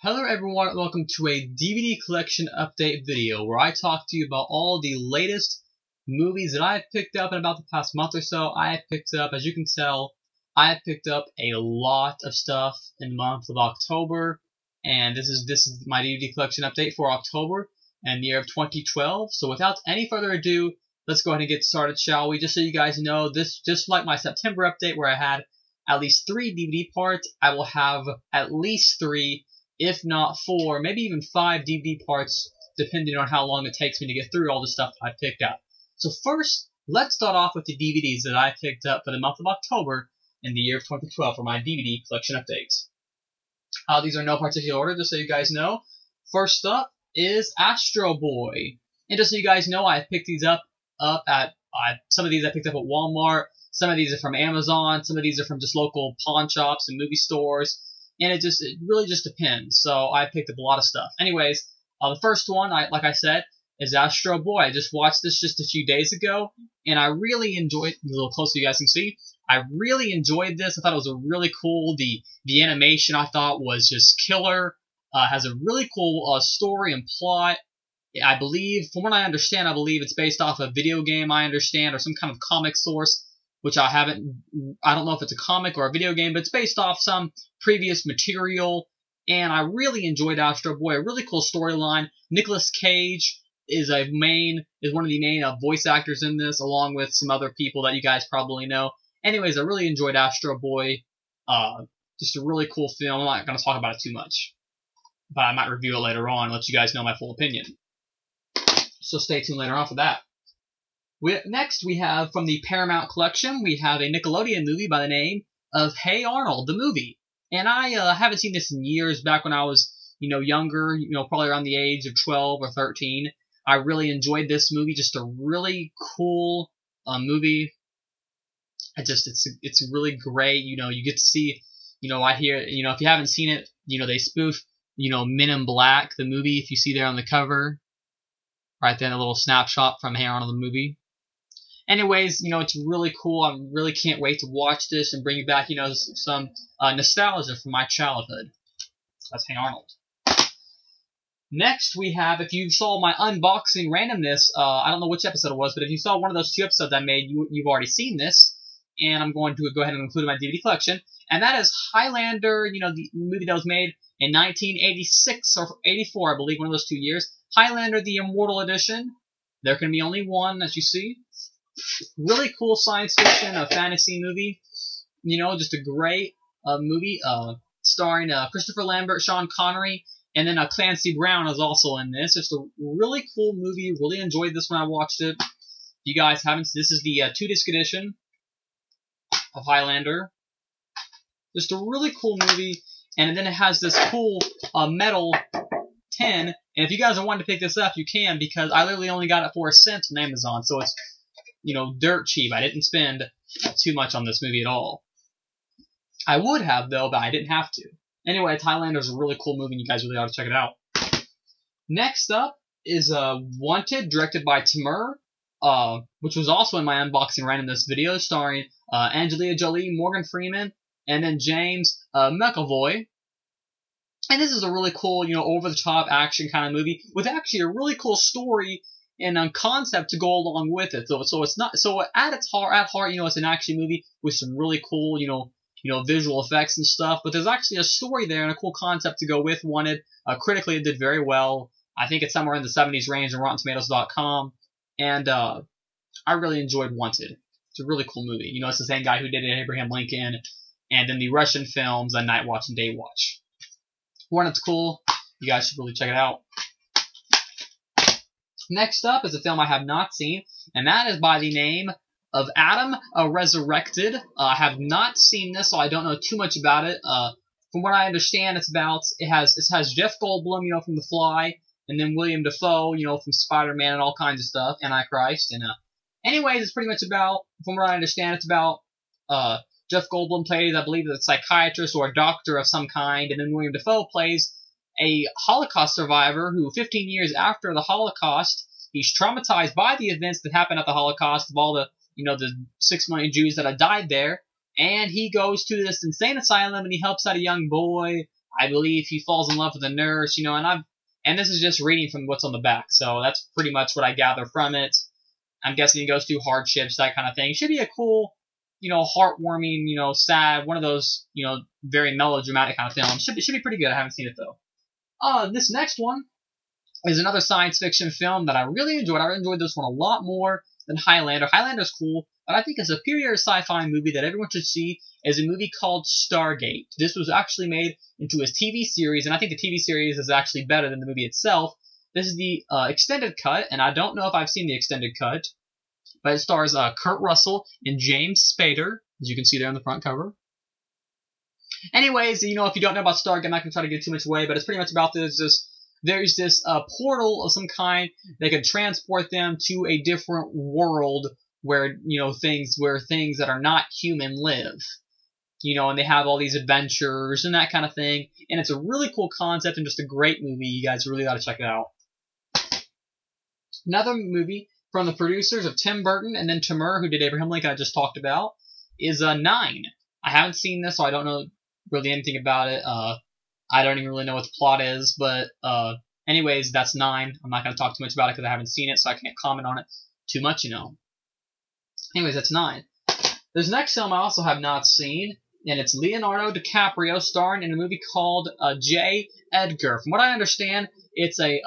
Hello everyone, and welcome to a DVD collection update video where I talk to you about all the latest movies that I've picked up in about the past month or so. I have picked up, as you can tell, I have picked up a lot of stuff in the month of October, and this is my DVD collection update for October and the year of 2012. So without any further ado, let's go ahead and get started, shall we? Just so you guys know, this just like my September update where I had at least 3 DVD parts, I will have at least 3, if not 4, maybe even 5 DVD parts, depending on how long it takes me to get through all the stuff I picked up. So first, let's start off with the DVDs that I picked up for the month of October in the year of 2012 for my DVD collection updates. These are no particular order, just so you guys know. First up is Astro Boy. And just so you guys know, I picked these up at, some of these I picked up at Walmart, some of these are from Amazon, some of these are from just local pawn shops and movie stores. And it really just depends. So I picked up a lot of stuff. Anyways, the first one, like I said, is Astro Boy. I just watched this just a few days ago, and I really enjoyed. A little closer, you guys can see. I really enjoyed this. I thought it was a really cool. The animation I thought was just killer. Has a really cool story and plot. I believe, from what I understand, I believe it's based off a video game. I understand, or some kind of comic source, which I don't know if it's a comic or a video game, but it's based off some previous material, and I really enjoyed Astro Boy. A really cool storyline. Nicolas Cage is one of the main voice actors in this, along with some other people that you guys probably know. Anyways, I really enjoyed Astro Boy. Just a really cool film. I'm not going to talk about it too much, but I might review it later on and let you guys know my full opinion. So stay tuned later on for that. Next, we have from the Paramount collection, we have a Nickelodeon movie by the name of Hey Arnold, the movie. And I haven't seen this in years. Back when I was, younger, probably around the age of 12 or 13. I really enjoyed this movie. Just a really cool movie. It's really great. You get to see, I hear, if you haven't seen it, they spoof, Men in Black, the movie. If you see there on the cover, right there, a little snapshot from Hey Arnold, the movie. Anyways, it's really cool. I really can't wait to watch this and bring back, some nostalgia from my childhood. That's Hey Arnold. Next, we have, if you saw my unboxing randomness, I don't know which episode it was, but if you saw one of those 2 episodes I made, you've already seen this. And I'm going to go ahead and include it in my DVD collection. And that is Highlander, the movie that was made in 1986 or 84, I believe, one of those 2 years. Highlander, the Immortal Edition. There can be only one, as you see. Really cool science fiction, a fantasy movie. Just a great movie starring Christopher Lambert, Sean Connery, and then Clancy Brown is also in this. Just a really cool movie. Really enjoyed this when I watched it. If you guys haven't, this is the 2-disc edition of Highlander. Just a really cool movie. And then it has this cool metal tin. And if you guys are wanting to pick this up, you can, because I literally only got it for $0.01 on Amazon. So it's dirt cheap. I didn't spend too much on this movie at all. I would have, though, but I didn't have to. Anyway, Highlander's a really cool movie, and you guys really ought to check it out. Next up is Wanted, directed by Timur, which was also in my unboxing randomness video, starring Angelina Jolie, Morgan Freeman, and then James McAvoy. And this is a really cool, over-the-top action kind of movie with actually a really cool story and concept to go along with it. So it's not, so at heart, it's an action movie with some really cool, visual effects and stuff. But there's actually a story there and a cool concept to go with Wanted. Critically, it did very well. I think it's somewhere in the 70s range on RottenTomatoes.com. And I really enjoyed Wanted. It's a really cool movie. It's the same guy who did Abraham Lincoln, and then the Russian films, Night Watch and Day Watch. Wanted's cool. You guys should really check it out. Next up is a film I have not seen, and that is by the name of Adam Resurrected. I have not seen this, so I don't know too much about it. From what I understand, it has Jeff Goldblum, from The Fly, and then William Dafoe, from Spider-Man and all kinds of stuff, Antichrist, and anyways, it's pretty much about, from what I understand, it's about Jeff Goldblum plays, I believe, a psychiatrist or a doctor of some kind, and then William Dafoe plays a Holocaust survivor who, 15 years after the Holocaust, he's traumatized by the events that happened at the Holocaust, of all the 6 million Jews that had died there, and he goes to this insane asylum and he helps out a young boy I believe he falls in love with a nurse, you know, and this is just reading from what's on the back, so that's pretty much what I gather from it. I'm guessing he goes through hardships, that kind of thing. Should be a cool, you know, heartwarming, you know, sad, one of those, you know, very melodramatic kind of films. Should be pretty good. I haven't seen it though. This next one is another science fiction film that I really enjoyed. I enjoyed this one a lot more than Highlander. Highlander's cool, but I think a superior sci-fi movie that everyone should see is a movie called Stargate. This was actually made into a TV series, and I think the TV series is actually better than the movie itself. This is the extended cut, and I don't know if I've seen the extended cut, but it stars Kurt Russell and James Spader, as you can see there on the front cover. Anyways, you know, if you don't know about Stargate, I'm not going to try to give too much away, but it's pretty much about there's this portal of some kind that can transport them to a different world where, you know, things that are not human live. You know, and they have all these adventures and that kind of thing. And it's a really cool concept and just a great movie. You guys really got to check it out. Another movie from the producers of Tim Burton and then Timur, who did Abraham Lincoln I just talked about, is 9. I haven't seen this, so I don't know really anything about it. I don't even really know what the plot is, but anyways, that's 9. I'm not going to talk too much about it because I haven't seen it, so I can't comment on it too much, you know. Anyways, that's 9. This next film I also have not seen, and it's Leonardo DiCaprio starring in a movie called J Edgar. From what I understand, it's a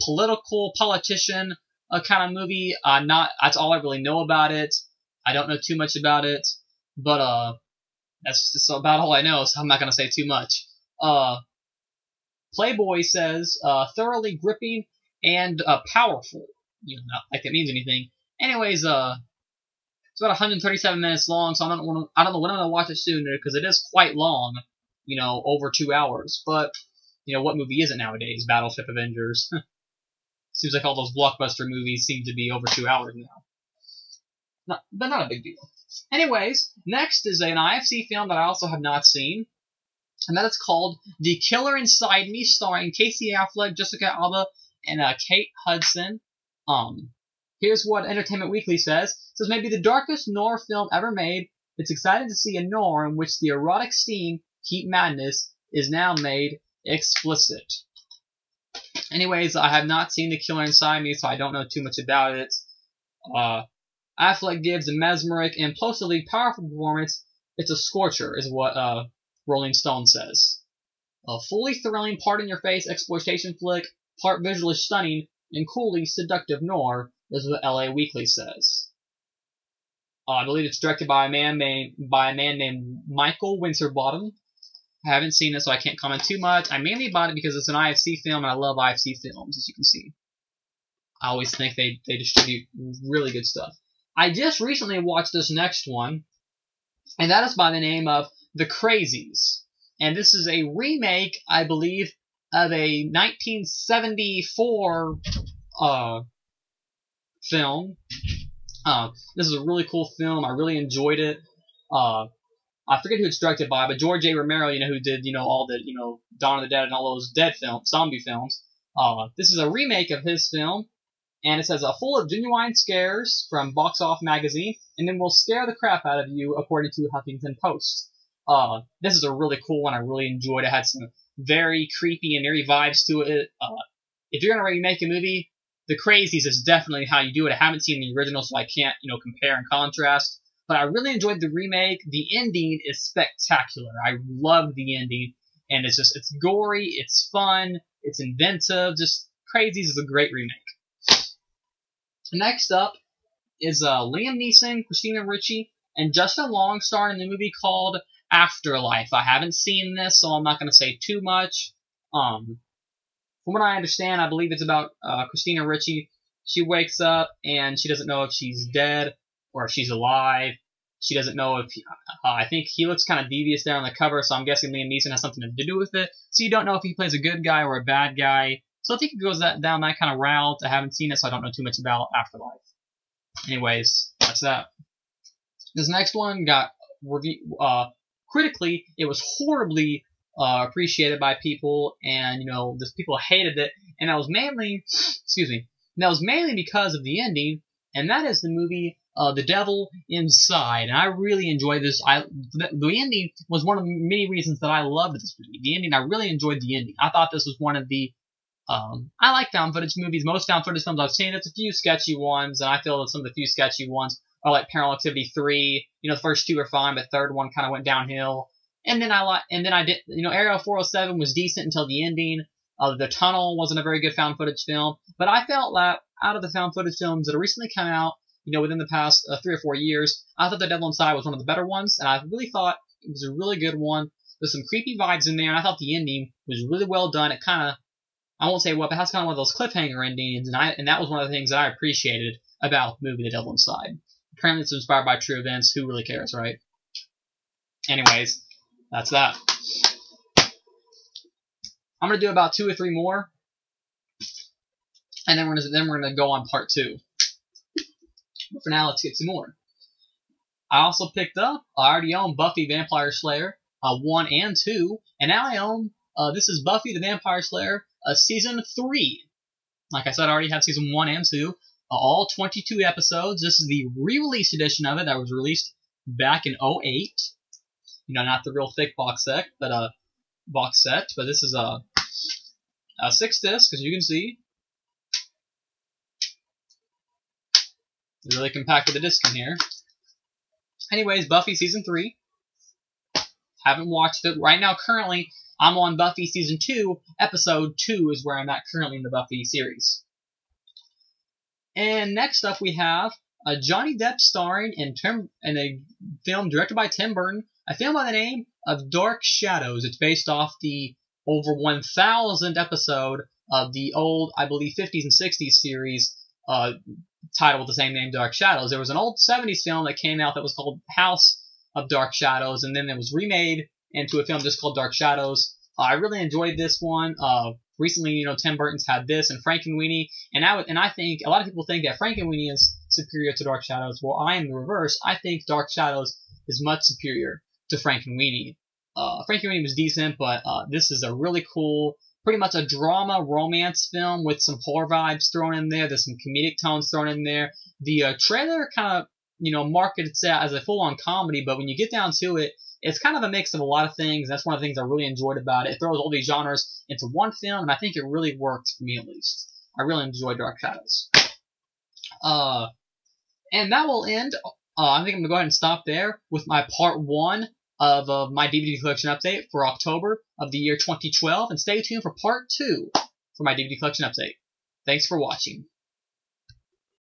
politician kind of movie. That's all I really know about it. I don't know too much about it, but that's just about all I know, so I'm not going to say too much. Playboy says thoroughly gripping and powerful. You know, not like it means anything. Anyways, it's about 137 minutes long, so I don't know when I'm going to watch it soon, because it is quite long, you know, over 2 hours. But, you know, what movie is it nowadays? Battleship, Avengers. Seems like all those blockbuster movies seem to be over 2 hours now. But not a big deal. Anyways, next is an IFC film that I also have not seen, and that is called The Killer Inside Me, starring Casey Affleck, Jessica Alba, and Kate Hudson. Here's what Entertainment Weekly says. It says, maybe the darkest noir film ever made. It's exciting to see a noir in which the erotic scene, heat madness, is now made explicit. Anyways, I have not seen The Killer Inside Me, so I don't know too much about it. Affleck gives a mesmeric and impulsively powerful performance. It's a scorcher, is what Rolling Stone says. A fully thrilling, part-in-your-face exploitation flick, part visually stunning, and coolly seductive noir, is what LA Weekly says. I believe it's directed by a man named Michael Winterbottom. I haven't seen it, so I can't comment too much. I mainly bought it because it's an IFC film, and I love IFC films, as you can see. I always think they distribute really good stuff. I just recently watched this next one, and that is by the name of The Crazies. And this is a remake, I believe, of a 1974 film. This is a really cool film. I really enjoyed it. I forget who it's directed by, but George A. Romero, you know, who did, you know, all the, you know, Dawn of the Dead and all those dead films, zombie films. This is a remake of his film, and it says, full of genuine scares from Box Off Magazine, and then will scare the crap out of you, according to Huffington Post. This is a really cool one. I really enjoyed it. It had some very creepy and eerie vibes to it. If you're going to remake a movie, The Crazies is definitely how you do it. I haven't seen the original, so I can't, you know, compare and contrast. But I really enjoyed the remake. The ending is spectacular. I love the ending. And it's gory, it's fun, it's inventive. Just Crazies is a great remake. Next up is Liam Neeson, Christina Ricci, and Justin Long starring in the movie called Afterlife. I haven't seen this, so I'm not going to say too much. From what I understand, I believe it's about Christina Ricci. She wakes up and she doesn't know if she's dead or if she's alive. She doesn't know if I think he looks kind of devious there on the cover, so I'm guessing Liam Neeson has something to do with it. So you don't know if he plays a good guy or a bad guy. So I think it goes down that kind of route. I haven't seen it, so I don't know too much about Afterlife. Anyways, that's that. This next one got critically, it was horribly appreciated by people, and you know, just people hated it, and that was mainly, that was mainly because of the ending, and that is the movie The Devil Inside, and I really enjoyed this. The ending was one of the many reasons that I loved this movie. The ending, I really enjoyed the ending. I thought this was one of the I like found footage movies. Most found footage films I've seen, it's a few sketchy ones, and I feel that some of the few sketchy ones are like Paranormal Activity 3. You know, the first two are fine, but the third one kind of went downhill. And then I did, you know, Area 407 was decent until the ending. The Tunnel wasn't a very good found footage film, but I felt that out of the found footage films that have recently come out, you know, within the past 3 or 4 years, I thought The Devil Inside was one of the better ones, and I really thought it was a really good one. There's some creepy vibes in there, and I thought the ending was really well done. It kind of, I won't say what, but it has kind of one of those cliffhanger endings, and that was one of the things that I appreciated about the movie The Devil Inside. Apparently it's inspired by true events. Who really cares, right? Anyways, that's that. I'm going to do about 2 or 3 more, and then we're gonna go on part 2. But for now, let's get some more. I also picked up, I already own Buffy Vampire Slayer 1 and 2, and now I own, this is Buffy the Vampire Slayer Season 3. Like I said, I already have Season 1 and 2, all 22 episodes. This is the re-release edition of it that was released back in 2008. You know, not the real thick box set, but this is a 6 disc, as you can see. It's really compacted the disc in here. Anyways, Buffy Season 3. Haven't watched it. Right now, currently, I'm on Buffy Season 2. Episode 2 is where I'm at currently in the Buffy series. And next up we have Johnny Depp starring in a film directed by Tim Burton. A film by the name of Dark Shadows. It's based off the over 1,000 episode of the old, I believe, 50s and 60s series titled with the same name, Dark Shadows. There was an old 70s film that came out that was called House of Dark Shadows, and then it was remade into a film just called Dark Shadows. I really enjoyed this one. Recently, you know, Tim Burton's had this and Frankenweenie, and I think a lot of people think that Frankenweenie is superior to Dark Shadows. Well, I am the reverse. I think Dark Shadows is much superior to Frankenweenie. Frankenweenie was decent, but this is a really cool, pretty much a drama romance film with some horror vibes thrown in there. There's some comedic tones thrown in there. The trailer kind of, you know, marketed itself as a full-on comedy, but when you get down to it, it's kind of a mix of a lot of things. That's one of the things I really enjoyed about it. It throws all these genres into one film, and I think it really worked for me at least. I really enjoyed Dark Shadows. And that will end. I think I'm going to go ahead and stop there with my part 1 of my DVD collection update for October of the year 2012. And stay tuned for part 2 for my DVD collection update. Thanks for watching.